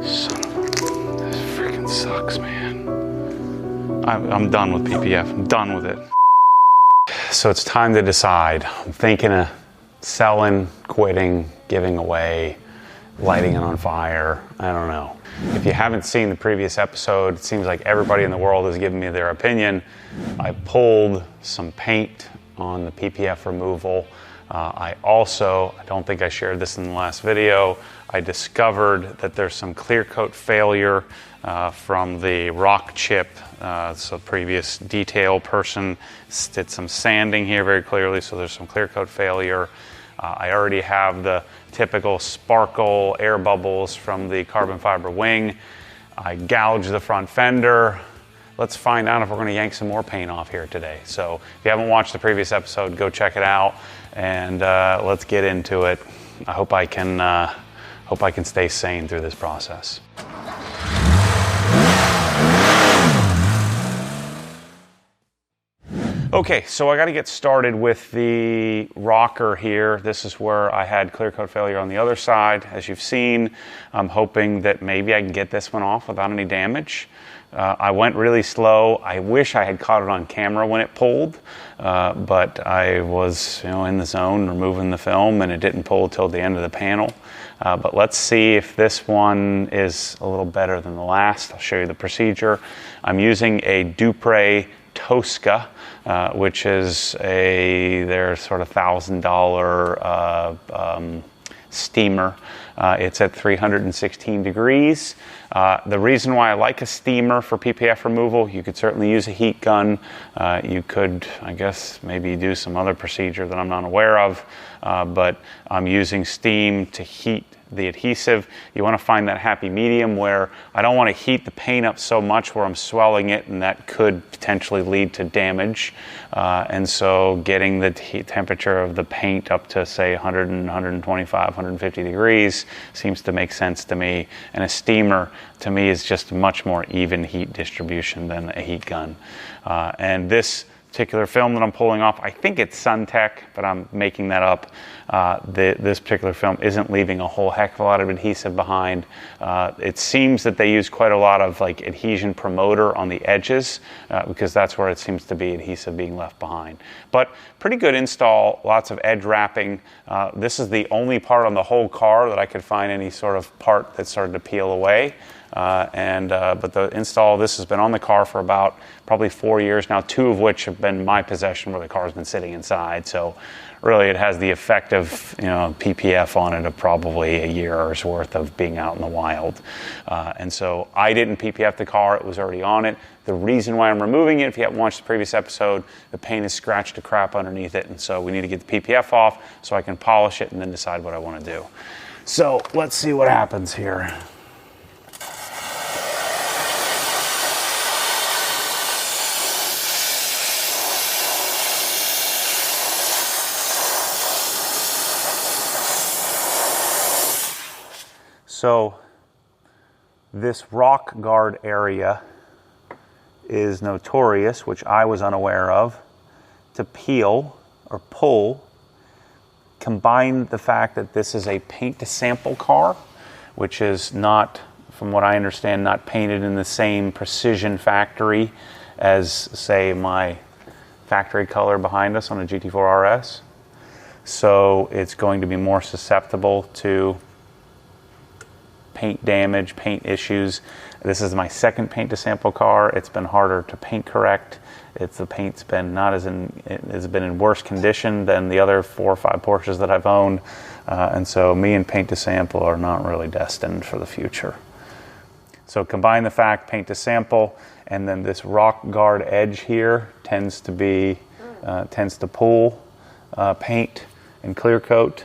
This freaking sucks, man. I'm done with PPF. I'm done with it. So it's time to decide. I'm thinking of selling, quitting, giving away, lighting it on fire. I don't know. If you haven't seen the previous episode, it seems like everybody in the world has given me their opinion. I pulled some paint on the PPF removal. I don't think I shared this in the last video, I discovered that there's some clear coat failure from the rock chip. So previous detail person did some sanding here very clearly, so there's some clear coat failure. I already have the typical sparkle air bubbles from the carbon fiber wing. I gouged the front fender. Let's find out if we're going to yank some more paint off here today. So if you haven't watched the previous episode, go check it out, and let's get into it. I hope I can stay sane through this process. Okay, so I got to get started with the rocker here. This is where I had clear coat failure on the other side. As you've seen, I'm hoping that maybe I can get this one off without any damage. I went really slow. I wish I had caught it on camera when it pulled, but I was in the zone removing the film, and it didn't pull till the end of the panel. But let's see if this one is a little better than the last. I'll show you the procedure. I'm using a Dupre Tosca, which is their sort of $1,000 steamer. It's at 316 degrees. The reason why I like a steamer for PPF removal, you could certainly use a heat gun. You could, I guess, maybe do some other procedure that I'm not aware of, but I'm using steam to heat the adhesive. You want to find that happy medium where I don't want to heat the paint up so much where I'm swelling it, and that could potentially lead to damage. And so getting the heat temperature of the paint up to say 100 and 125, 150 degrees seems to make sense to me. And a steamer to me is just much more even heat distribution than a heat gun. And this particular film that I'm pulling off, I think it's Suntech, but I'm making that up. This particular film isn't leaving a whole heck of a lot of adhesive behind. It seems that they use quite a lot of adhesion promoter on the edges because that's where it seems to be adhesive being left behind. But pretty good install, lots of edge wrapping. This is the only part on the whole car that I could find any sort of part that started to peel away. But the install, this has been on the car for about probably 4 years now, 2 of which have been my possession where the car's been sitting inside. So really it has the effect of PPF on it of probably a year's worth of being out in the wild. And so I didn't PPF the car, it was already on it. The reason why I'm removing it, if you haven't watched the previous episode, the paint is scratched to crap underneath it, and so we need to get the PPF off so I can polish it and then decide what I want to do. So let's see what happens here. So this rock guard area is notorious, which I was unaware of, to peel or pull. Combine the fact that this is a paint to sample car, which is not, from what I understand, not painted in the same precision factory as, say, my factory color behind us on a GT4 RS. So it's going to be more susceptible to paint damage, paint issues. This is my second paint to sample car. It's been harder to paint correct. The paint's been it's been in worse condition than the other 4 or 5 Porsches that I've owned. And so me and paint to sample are not really destined for the future. So combine the fact paint to sample, and then this rock guard edge here tends to pull paint and clear coat.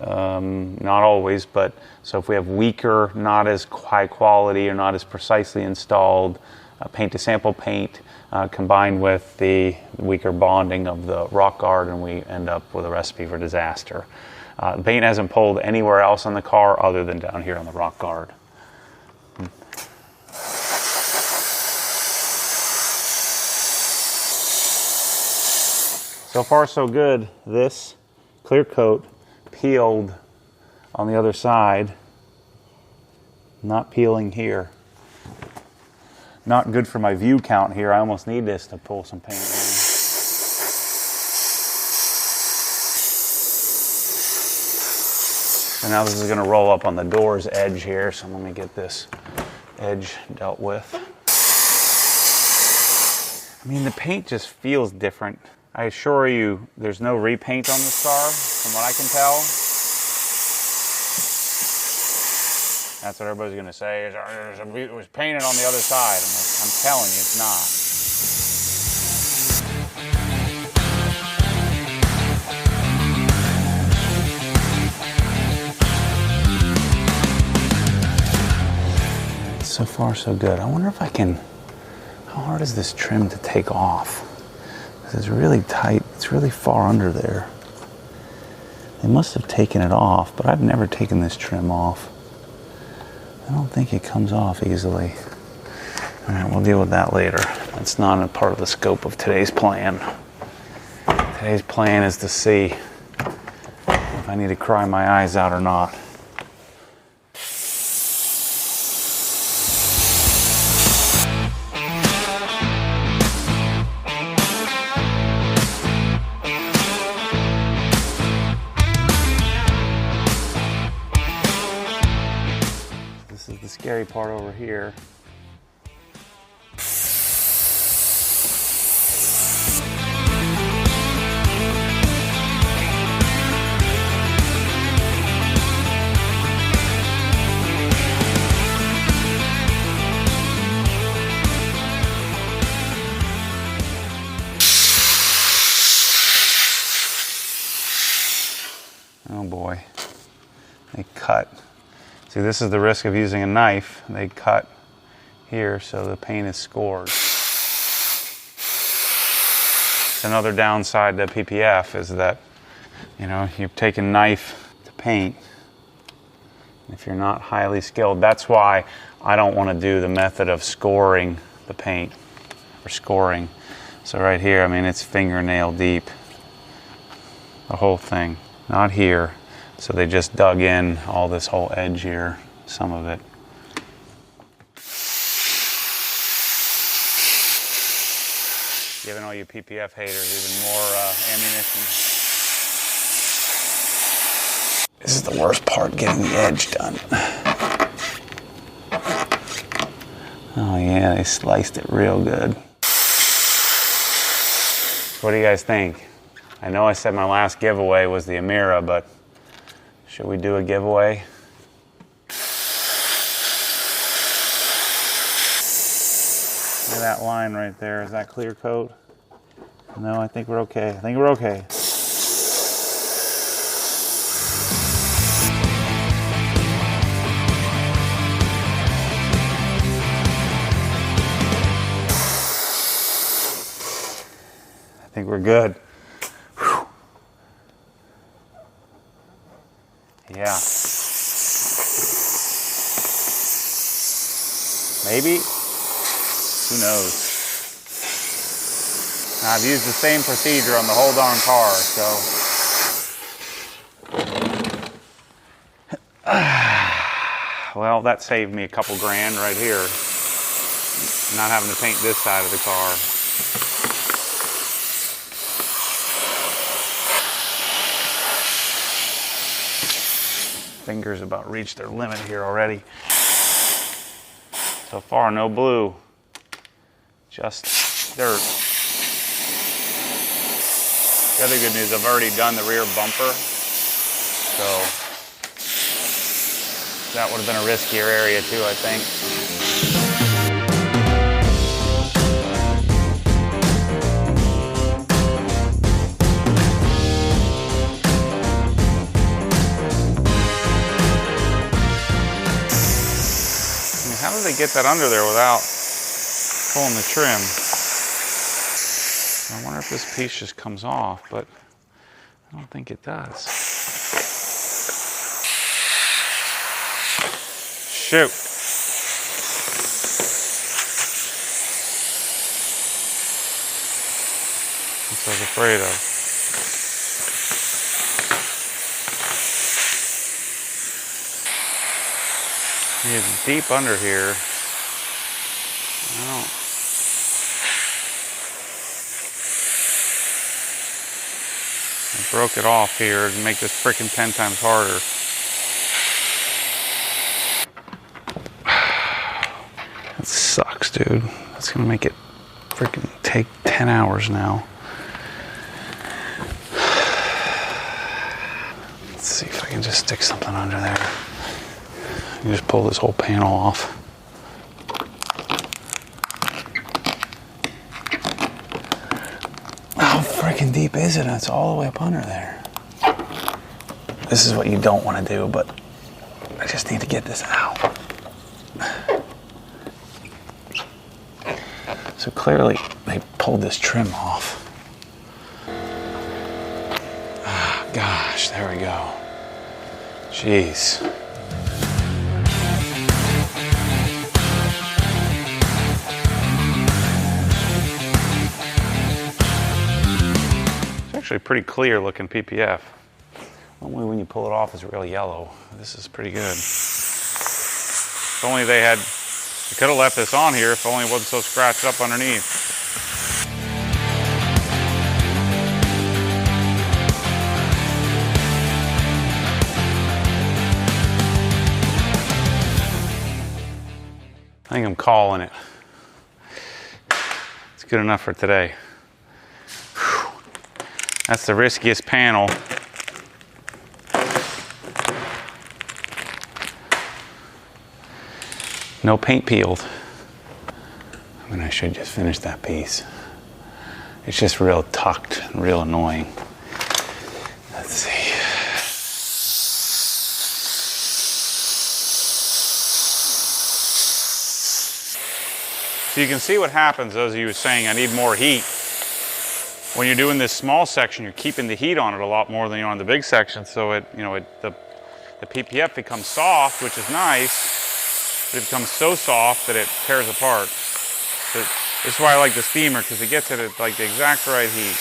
Not always, but so if we have weaker, not as high quality or not as precisely installed paint to sample paint combined with the weaker bonding of the rock guard, and we end up with a recipe for disaster. The paint hasn't pulled anywhere else on the car other than down here on the rock guard. So far so good. This clear coat peeled on the other side Not peeling here. Not good for my view count here. I almost need this to pull some paint in. And now this is going to roll up on the door's edge here, so let me get this edge dealt with. I mean, the paint just feels different. I assure you, there's no repaint on this car, from what I can tell. That's what everybody's going to say. It was painted on the other side. I'm telling you, it's not. So far, so good. I wonder if I can... How hard is this trim to take off? This is really tight. It's really far under there. They must have taken it off, but I've never taken this trim off. I don't think it comes off easily. All right, we'll deal with that later. That's not a part of the scope of today's plan. Today's plan is to see if I need to cry my eyes out or not. Scary part over here. Oh boy, they cut. See, this is the risk of using a knife. They cut here, so the paint is scored. Another downside to PPF is that, you know, you're taking knife to paint. If you're not highly skilled, that's why I don't want to do the method of scoring the paint, or scoring. So right here, I mean, it's fingernail deep, the whole thing. Not here. So they just dug in all this whole edge here, some of it. Giving all you PPF haters even more ammunition. This is the worst part, getting the edge done. Oh yeah, they sliced it real good. What do you guys think? I know I said my last giveaway was the Amira, but should we do a giveaway? Look at that line right there. Is that clear coat? No, I think we're okay. I think we're okay. I think we're good. Whew. Yeah. Maybe? Who knows? Now, I've used the same procedure on the whole darn car, so. Well, that saved me a couple grand right here. Not having to paint this side of the car. Fingers about reached their limit here already. So far, no blue, just dirt. The other good news, I've already done the rear bumper, so that would have been a riskier area too, I think. How do they get that under there without pulling the trim? I wonder if this piece just comes off, but I don't think it does. Shoot. That's what I was afraid of. It's deep under here. I broke it off here to make this freaking 10 times harder. That sucks, dude. That's gonna make it freaking take 10 hours now. Let's see if I can just stick something under there. You just pull this whole panel off. How freaking deep is it? It's all the way up under there. This is what you don't want to do, but I just need to get this out. So clearly they pulled this trim off. Ah, gosh, there we go. Jeez. Actually pretty clear looking PPF. Only when you pull it off is really yellow. This is pretty good. If only they could have left this on here if only it wasn't so scratched up underneath. I think I'm calling it. It's good enough for today. Whew. That's the riskiest panel. No paint peeled. I mean, I should just finish that piece. It's just real tucked and real annoying. Let's see. So you can see what happens, those of you who are saying I need more heat. When you're doing this small section, you're keeping the heat on it a lot more than you're on the big section, so the PPF becomes soft, which is nice, but it becomes so soft that it tears apart. So this is why I like the steamer, because it gets it at like the exact right heat.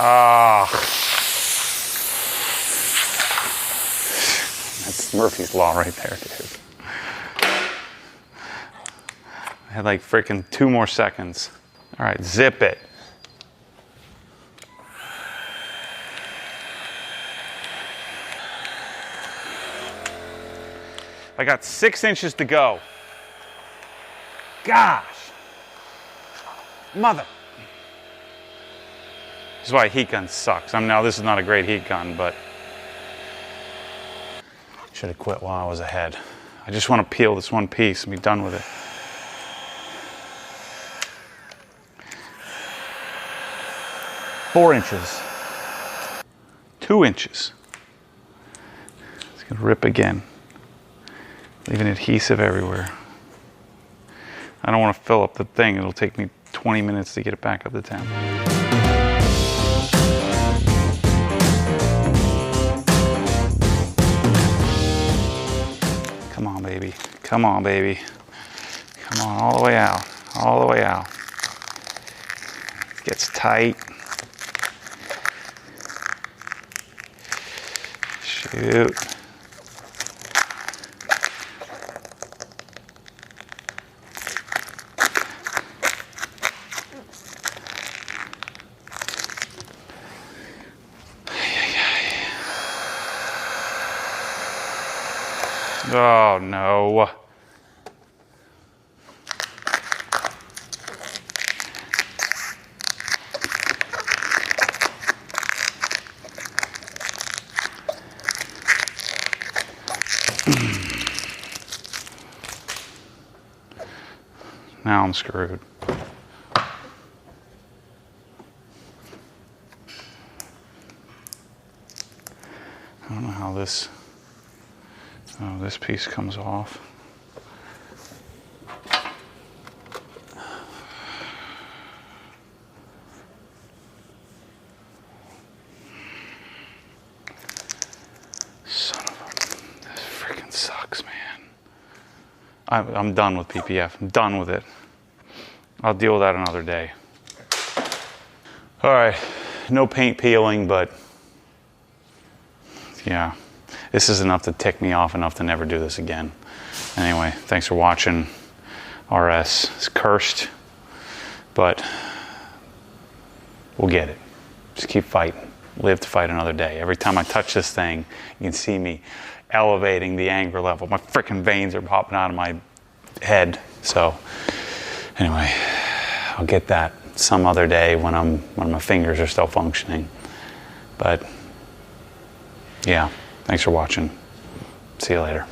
Ah, that's Murphy's Law right there, dude. I had like freaking 2 more seconds. All right, zip it. I got 6 inches to go. Gosh. Mother. This is why a heat gun sucks. Now this is not a great heat gun, but should have quit while I was ahead. I just want to peel this one piece and be done with it. Four inches. 2 inches. It's gonna rip again. Leaving adhesive everywhere. I don't want to fill up the thing. It'll take me 20 minutes to get it back up to 10. Come on, baby. Come on, baby. Come on, all the way out. All the way out. It gets tight. Shoot. Oh no. Now I'm screwed. I don't know how this piece comes off. Son of a... This freaking sucks, man. I'm done with PPF. I'm done with it. I'll deal with that another day. All right, no paint peeling, but yeah, this is enough to tick me off enough to never do this again. Anyway, thanks for watching. RS is cursed, but we'll get it. Just keep fighting. Live to fight another day. Every time I touch this thing, you can see me elevating the anger level. My freaking veins are popping out of my head. So anyway, I'll get that some other day when my fingers are still functioning. But yeah, thanks for watching. See you later.